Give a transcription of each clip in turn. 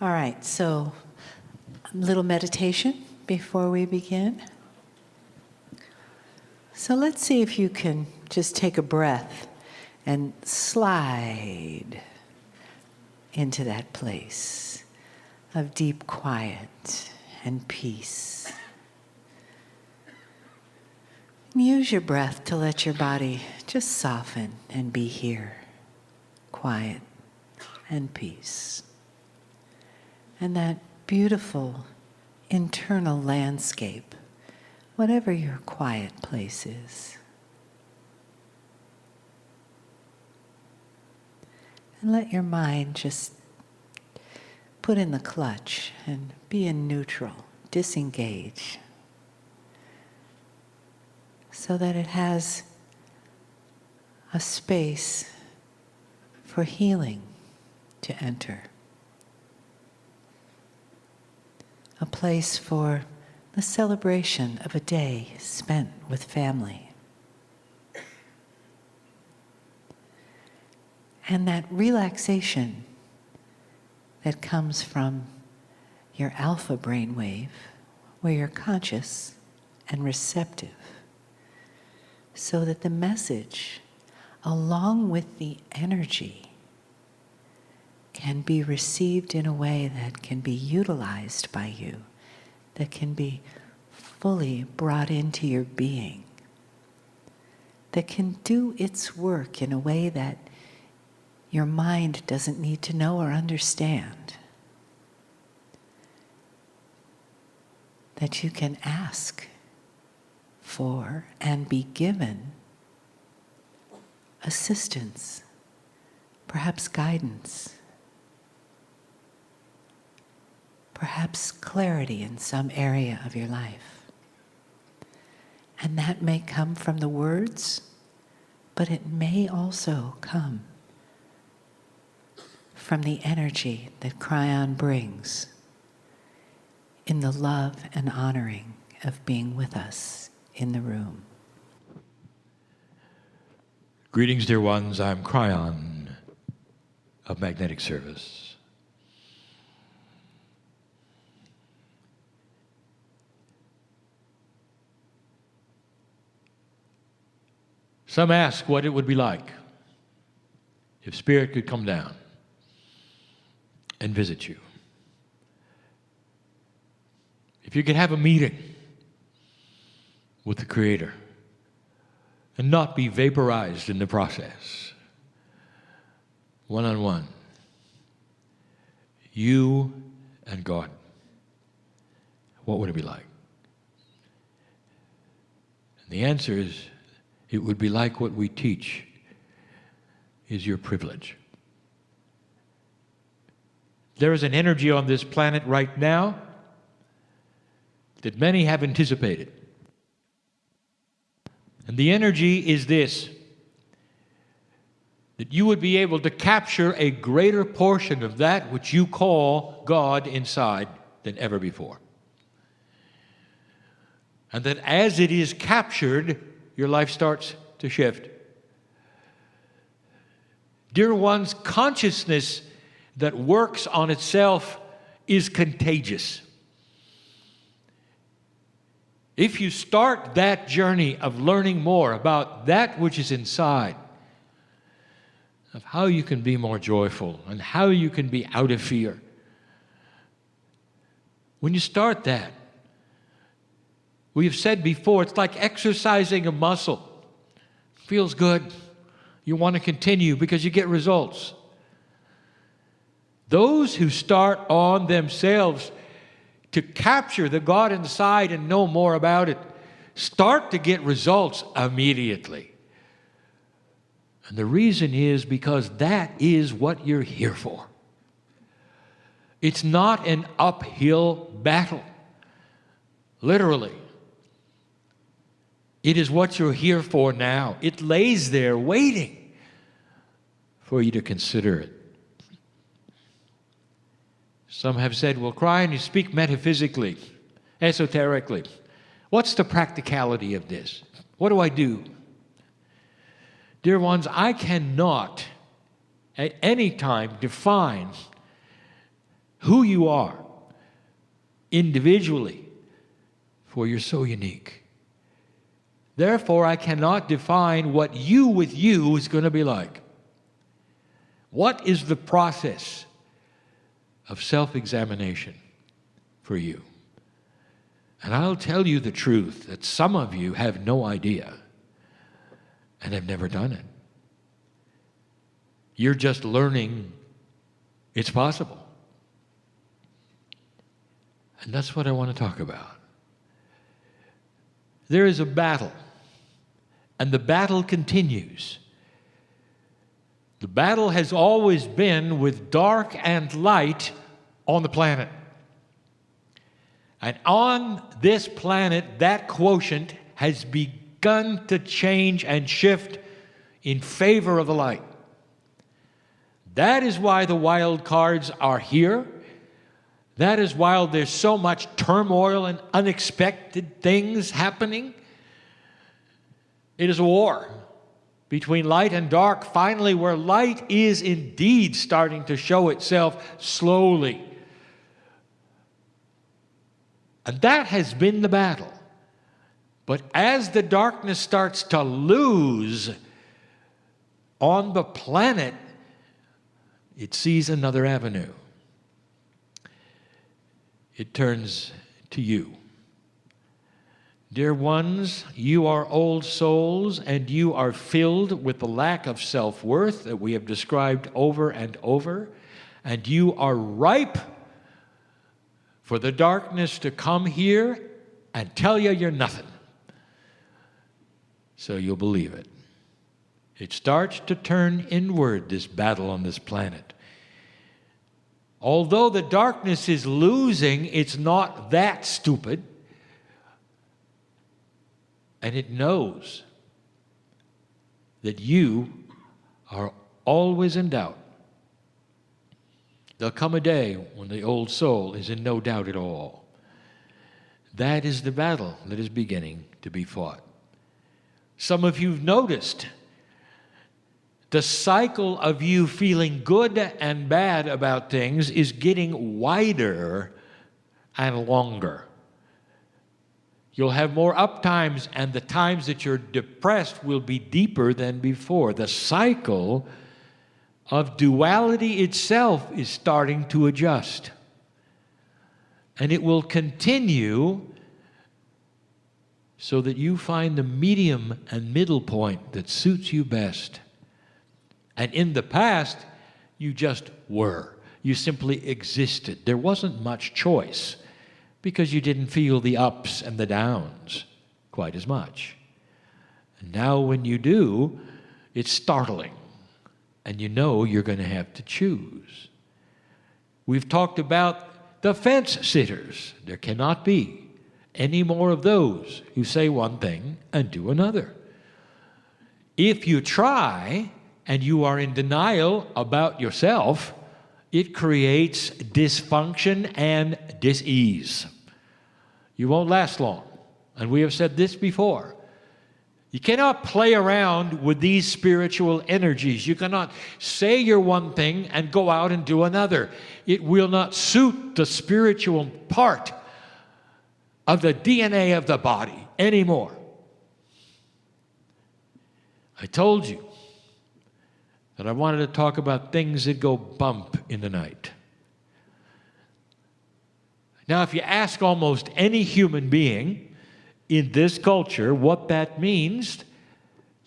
All right, so a little meditation before we begin. So let's see if you can just take a breath and slide into that place of deep quiet and peace. And use your breath to let your body just soften and be here, quiet and peace. And that beautiful internal landscape, whatever your quiet place is. And let your mind just put in the clutch and be in neutral, disengage, so that it has a space for healing to enter. A place for the celebration of a day spent with family. And that relaxation that comes from your alpha brainwave, where you're conscious and receptive, so that the message, along with the energy, can be received in a way that can be utilized by you, that can be fully brought into your being, that can do its work in a way that your mind doesn't need to know or understand, that you can ask for and be given assistance, perhaps guidance, perhaps clarity in some area of your life. And that may come from the words, but it may also come from the energy that Kryon brings in the love and honoring of being with us in the room. Greetings, dear ones. I'm Kryon of Magnetic Service. Some ask what it would be like if Spirit could come down and visit you. If you could have a meeting with the Creator and not be vaporized in the process. One-on-one. You and God. What would it be like? And the answer is, it would be like what we teach is your privilege. There is an energy on this planet right now that many have anticipated. And the energy is this, that you would be able to capture a greater portion of that which you call God inside than ever before. And that as it is captured, your life starts to shift. Dear ones, consciousness that works on itself is contagious. If you start that journey of learning more about that which is inside, of how you can be more joyful and how you can be out of fear, when you start that, we have said before, it's like exercising a muscle. Feels good. You want to continue because you get results. Those who start on themselves to capture the God inside and know more about it start to get results immediately. And the reason is because that is what you're here for. It's not an uphill battle, literally. It is what you're here for now. It lays there waiting for you to consider it. Some have said, well, Kryon, you speak metaphysically, esoterically. What's the practicality of this? What do I do? Dear ones, I cannot at any time define who you are individually, for you're so unique. Therefore, I cannot define what you with you is going to be like. What is the process of self-examination for you? And I'll tell you the truth that some of you have no idea and have never done it. You're just learning it's possible. And that's what I want to talk about. There is a battle, and the battle continues. The battle has always been with dark and light on the planet. And on this planet, that quotient has begun to change and shift in favor of the light. That is why the wild cards are here. That is why there's so much turmoil and unexpected things happening. It is a war between light and dark, finally, where light is indeed starting to show itself slowly. And that has been the battle. But as the darkness starts to lose on the planet, it sees another avenue. It turns to you. Dear ones, you are old souls, and you are filled with the lack of self-worth that we have described over and over, and you are ripe for the darkness to come here and tell you you're nothing. So you'll believe it. It starts to turn inward, this battle on this planet. Although the darkness is losing, it's not that stupid. And it knows that you are always in doubt. There'll come a day when the old soul is in no doubt at all. That is the battle that is beginning to be fought. Some of you've noticed the cycle of you feeling good and bad about things is getting wider and longer. You'll have more up times, and the times that you're depressed will be deeper than before. The cycle of duality itself is starting to adjust. And it will continue so that you find the medium and middle point that suits you best. And in the past, you just were. You simply existed. There wasn't much choice because you didn't feel the ups and the downs quite as much. And now when you do, it's startling. And you know you're going to have to choose. We've talked about the fence sitters. There cannot be any more of those who say one thing and do another. If you try and you are in denial about yourself, it creates dysfunction and dis-ease. You won't last long. And we have said this before. You cannot play around with these spiritual energies. You cannot say you're one thing and go out and do another. It will not suit the spiritual part of the DNA of the body anymore. I told you that I wanted to talk about things that go bump in the night. Now, if you ask almost any human being in this culture what that means,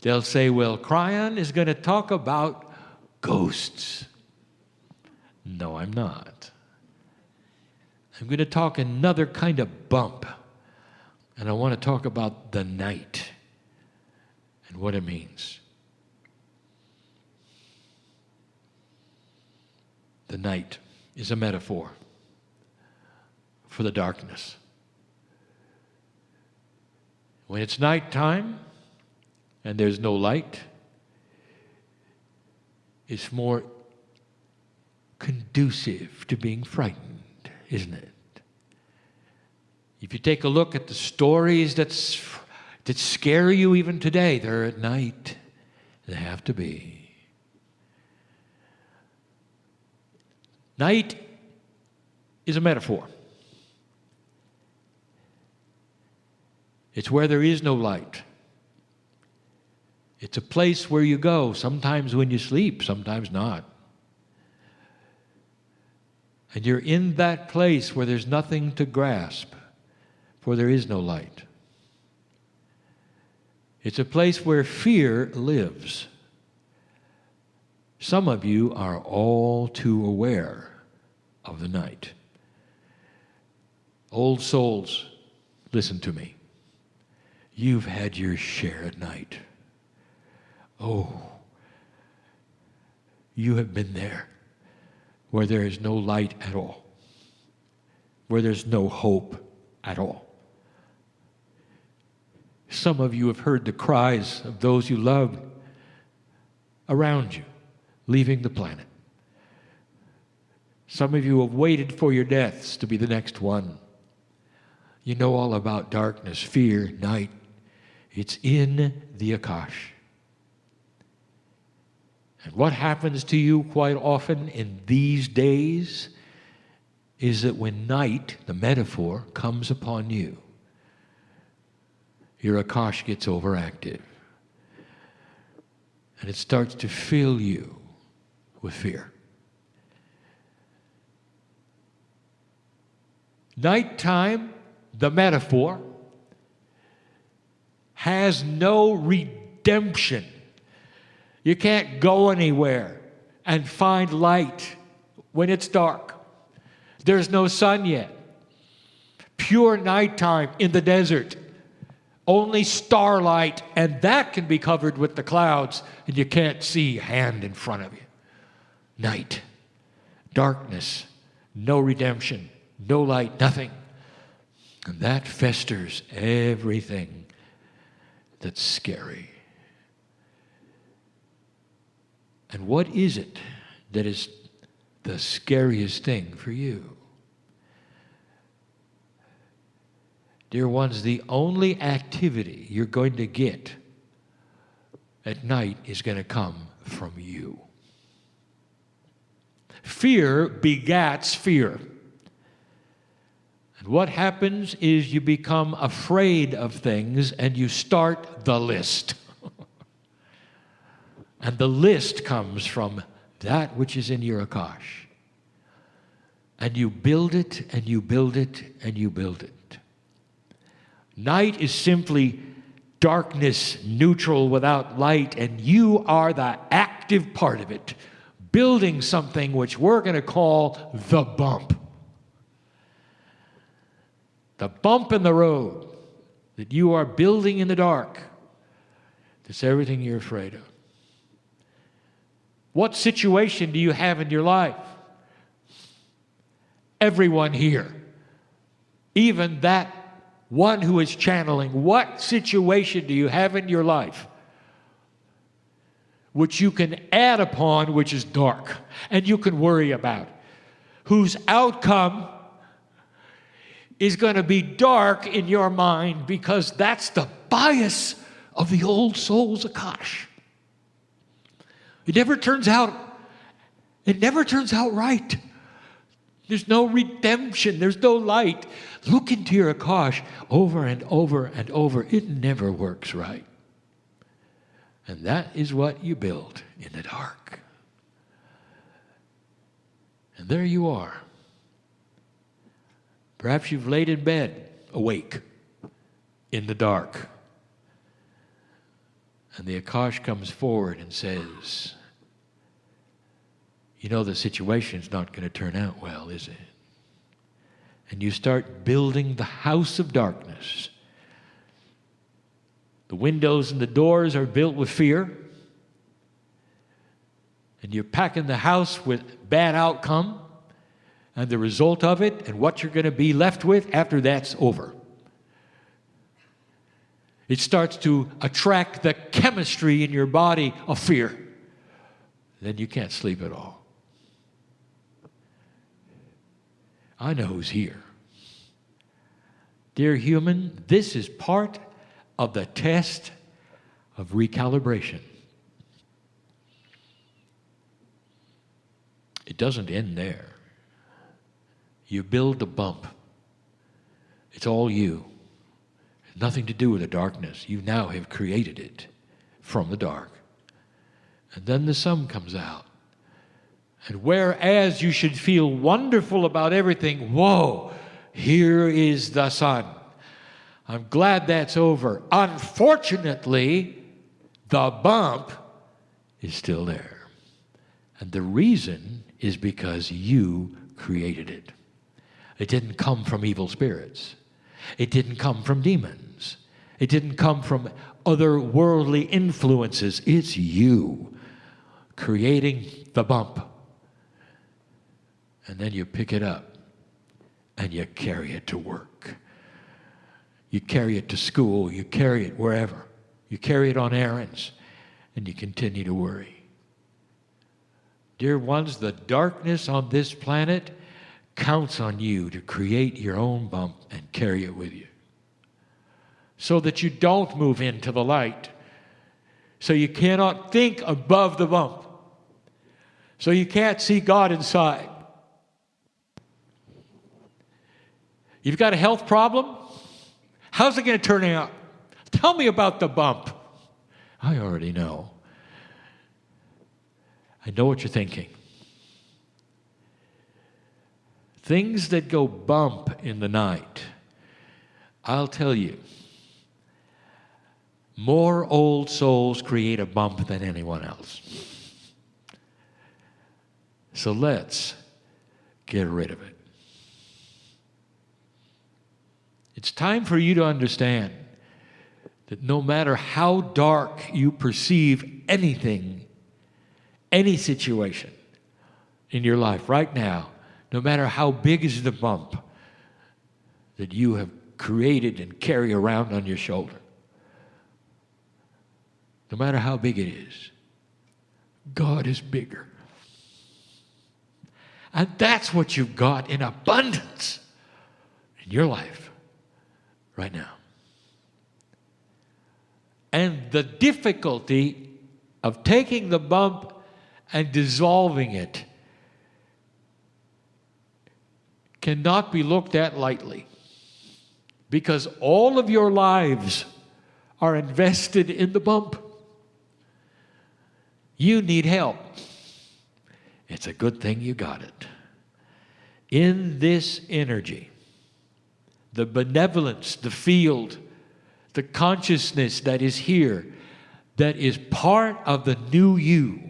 they'll say, well, Kryon is going to talk about ghosts. No, I'm not. I'm going to talk another kind of bump. And I want to talk about the night and what it means. The night is a metaphor for the darkness. When it's nighttime and there's no light, it's more conducive to being frightened, isn't it? If you take a look at the stories that scare you even today, they're at night. They have to be. Night is a metaphor. It's where there is no light. It's a place where you go, sometimes when you sleep, sometimes not. And you're in that place where there's nothing to grasp, for there is no light. It's a place where fear lives. Some of you are all too aware of the night. Old souls, listen to me. You've had your share at night. Oh, you have been there where there is no light at all, where there's no hope at all. Some of you have heard the cries of those you loved around you, leaving the planet. Some of you have waited for your deaths to be the next one. You know all about darkness, fear, night. It's in the Akash. And what happens to you quite often in these days is that when night, the metaphor, comes upon you, your Akash gets overactive. And it starts to fill you with fear. Nighttime, the metaphor, has no redemption. You can't go anywhere and find light when it's dark. There's no sun yet. Pure nighttime in the desert. Only starlight, and that can be covered with the clouds, and you can't see a hand in front of you. Night. Darkness. No redemption. No light. Nothing. And that festers everything that's scary. And what is it that is the scariest thing for you? Dear ones, the only activity you're going to get at night is going to come from you. Fear begats fear. And what happens is you become afraid of things and you start the list. And the list comes from that which is in your Akash. And you build it, and you build it, and you build it. Night is simply darkness, neutral, without light, and you are the active part of it, building something which we're going to call the bump. The bump in the road that you are building in the dark. That's everything you're afraid of. What situation do you have in your life? Everyone here, even that one who is channeling, what situation do you have in your life which you can add upon, which is dark, and you can worry about, whose outcome is going to be dark in your mind because that's the bias of the old soul's Akash. It never turns out right. There's no redemption. There's no light. Look into your Akash over and over and over. It never works right. And that is what you build in the dark. And there you are. Perhaps you've laid in bed, awake, in the dark. And the Akash comes forward and says, you know, the situation's not going to turn out well, is it? And you start building the house of darkness. The windows and the doors are built with fear. And you're packing the house with bad outcome. And the result of it and what you're going to be left with after that's over. It starts to attract the chemistry in your body of fear. Then you can't sleep at all. I know who's here. Dear human, this is part of the test of recalibration. It doesn't end there. You build the bump. It's all you. Nothing to do with the darkness. You now have created it from the dark. And then the sun comes out. And whereas you should feel wonderful about everything, whoa, here is the sun. I'm glad that's over. Unfortunately, the bump is still there. And the reason is because you created it. It didn't come from evil spirits. It didn't come from demons. It didn't come from other worldly influences. It's you creating the bump. And then you pick it up and you carry it to work. You carry it to school. You carry it wherever. You carry it on errands and you continue to worry. Dear ones, the darkness on this planet counts on you to create your own bump and carry it with you, so that you don't move into the light, so you cannot think above the bump, so you can't see God inside. You've got a health problem? How's it going to turn out? Tell me about the bump. I already know. I know what you're thinking. Things that go bump in the night, I'll tell you, more old souls create a bump than anyone else. So let's get rid of it. It's time for you to understand that no matter how dark you perceive anything, any situation in your life right now, no matter how big is the bump that you have created and carry around on your shoulder, no matter how big it is, God is bigger. And that's what you've got in abundance in your life right now. And the difficulty of taking the bump and dissolving it cannot be looked at lightly, because all of your lives are invested in the bump. You need help. It's a good thing you got it. In this energy, the benevolence, the field, the consciousness that is here, that is part of the new you,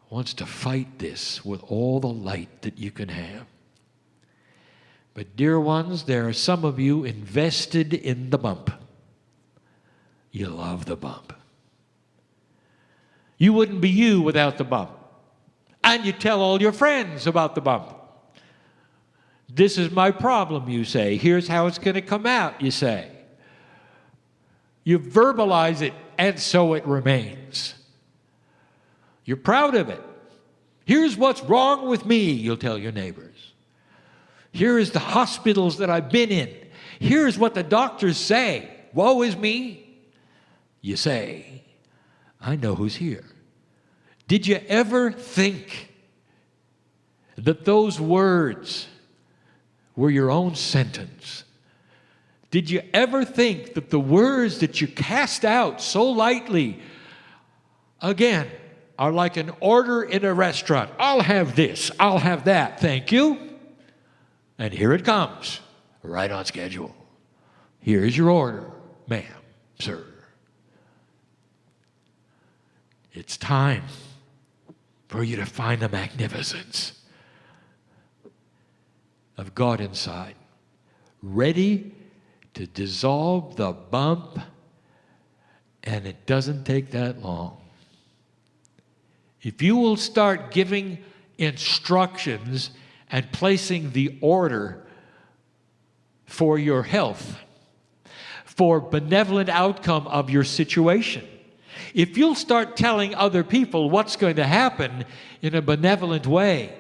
wants to fight this with all the light that you can have. But dear ones, there are some of you invested in the bump. You love the bump. You wouldn't be you without the bump. And you tell all your friends about the bump. This is my problem, you say. Here's how it's going to come out, you say. You verbalize it, and so it remains. You're proud of it. Here's what's wrong with me, you'll tell your neighbors. Here is the hospitals that I've been in. Here's what the doctors say. Woe is me. You say, I know who's here. Did you ever think that those words were your own sentence? Did you ever think that the words that you cast out so lightly, again, are like an order in a restaurant? I'll have this, I'll have that, thank you. And here it comes, right on schedule. Here's your order, ma'am, sir. It's time for you to find the magnificence of God inside, ready to dissolve the bump, and it doesn't take that long. If you will start giving instructions and placing the order for your health, for benevolent outcome of your situation, if you'll start telling other people what's going to happen in a benevolent way,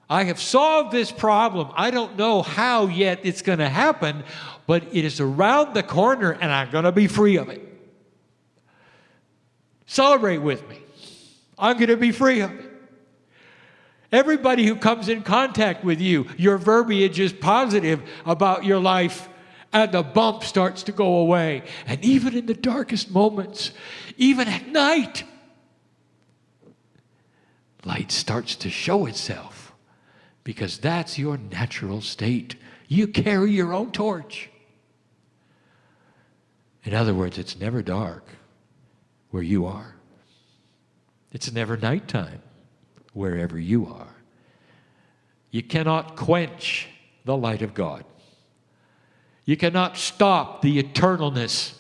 I have solved this problem. I don't know how yet it's going to happen, but it is around the corner and I'm going to be free of it. Celebrate with me. I'm going to be free of it. Everybody who comes in contact with you, your verbiage is positive about your life, and the bump starts to go away. And even in the darkest moments, even at night, light starts to show itself, because that's your natural state. You carry your own torch. In other words, it's never dark where you are. It's never nighttime wherever you are. You cannot quench the light of God. You cannot stop the eternalness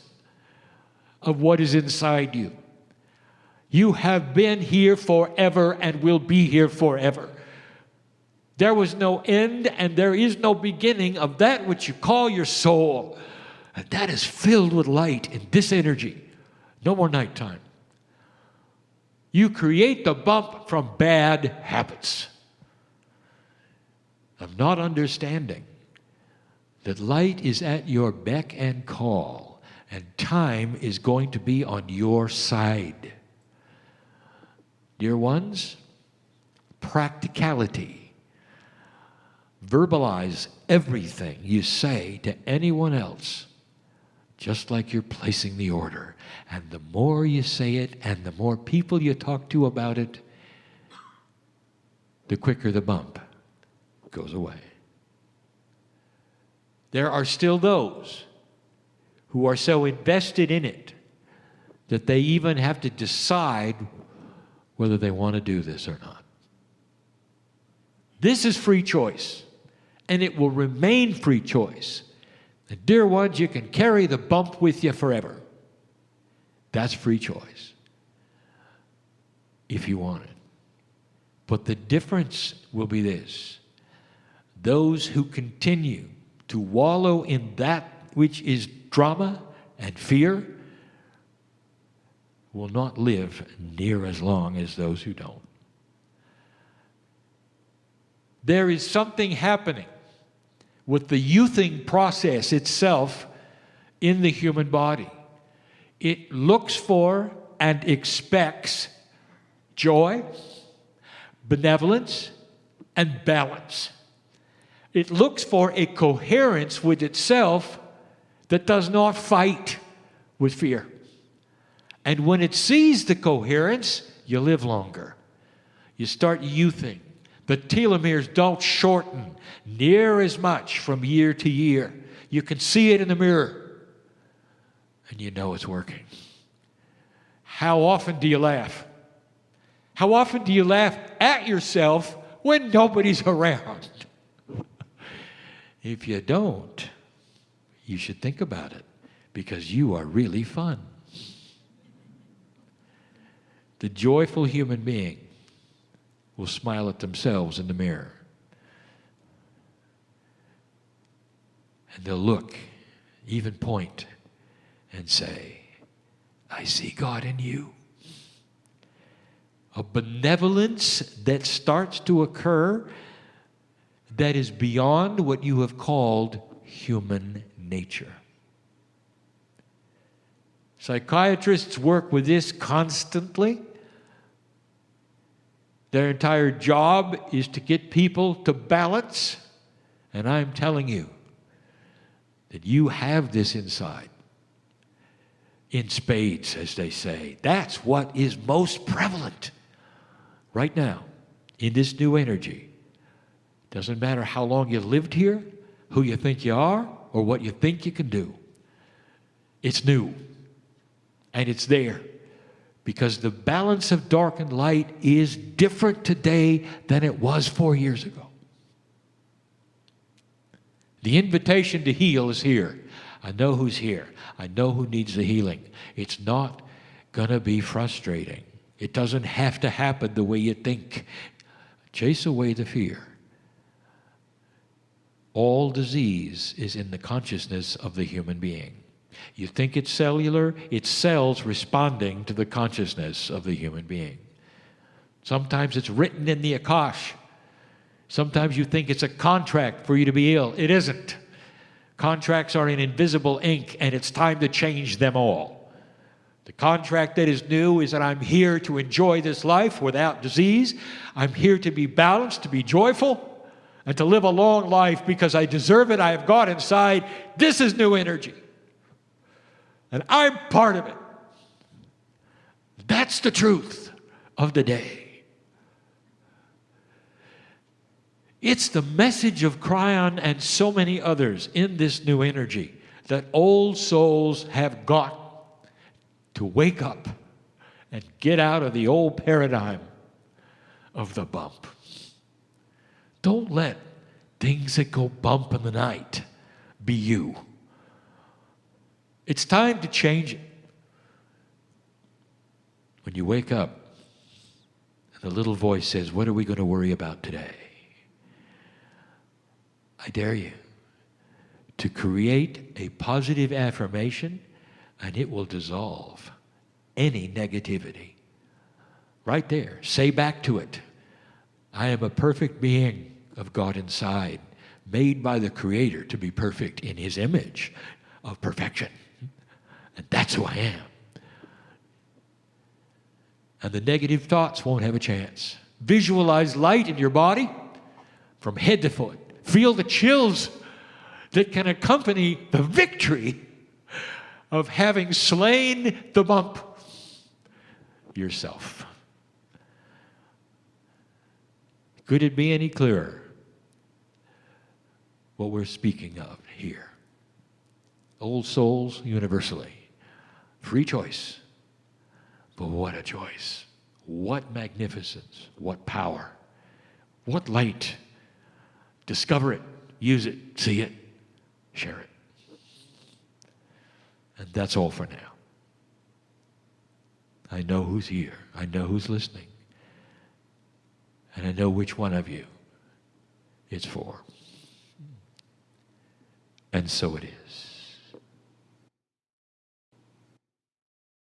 of what is inside you. You have been here forever and will be here forever. There was no end and there is no beginning of that which you call your soul. And that is filled with light in this energy. No more nighttime. You create the bump from bad habits of not understanding that light is at your beck and call, and time is going to be on your side. Dear ones, practicality. Verbalize everything you say to anyone else, just like you're placing the order. And the more you say it and the more people you talk to about it, the quicker the bump goes away. There are still those who are so invested in it that they even have to decide whether they want to do this or not. This is free choice, and it will remain free choice. And dear ones, you can carry the bump with you forever. That's free choice, if you want it. But the difference will be this. Those who continue to wallow in that which is drama and fear will not live near as long as those who don't. There is something happening with the youthing process itself in the human body. It looks for and expects joy, benevolence, and balance. It looks for a coherence with itself that does not fight with fear. And when it sees the coherence, you live longer. You start youthing. The telomeres don't shorten near as much from year to year. You can see it in the mirror, and you know it's working. How often do you laugh? How often do you laugh at yourself when nobody's around? If you don't, you should think about it, because you are really fun. The joyful human being will smile at themselves in the mirror. And they'll look, even point, and say, I see God in you. A benevolence that starts to occur that is beyond what you have called human nature. Psychiatrists work with this constantly. Their entire job is to get people to balance. And I'm telling you that you have this inside. In spades, as they say. That's what is most prevalent right now in this new energy. Doesn't matter how long you lived here, who you think you are, or what you think you can do. It's new. And it's there. Because the balance of dark and light is different today than it was 4 years ago. The invitation to heal is here. I know who's here. I know who needs the healing. It's not going to be frustrating. It doesn't have to happen the way you think. Chase away the fear. All disease is in the consciousness of the human being. You think it's cellular, it's cells responding to the consciousness of the human being. Sometimes it's written in the Akash. Sometimes you think it's a contract for you to be ill. It isn't. Contracts are in invisible ink, and it's time to change them all. The contract that is new is that I'm here to enjoy this life without disease. I'm here to be balanced, to be joyful, and to live a long life because I deserve it. I have God inside. This is new energy. And I'm part of it. That's the truth of the day. It's the message of Kryon and so many others in this new energy that old souls have got to wake up and get out of the old paradigm of the bump. Don't let things that go bump in the night be you. It's time to change it. When you wake up and the little voice says, what are we going to worry about today? I dare you to create a positive affirmation, and it will dissolve any negativity. Right there. Say back to it, I am a perfect being of God inside, made by the Creator to be perfect in His image of perfection. And that's who I am. And the negative thoughts won't have a chance. Visualize light in your body from head to foot. Feel the chills that can accompany the victory of having slain the bump yourself. Could it be any clearer what we're speaking of here? Old souls universally. Free choice. But what a choice. What magnificence. What power. What light. Discover it. Use it. See it. Share it. And that's all for now. I know who's here. I know who's listening. And I know which one of you it's for. And so it is.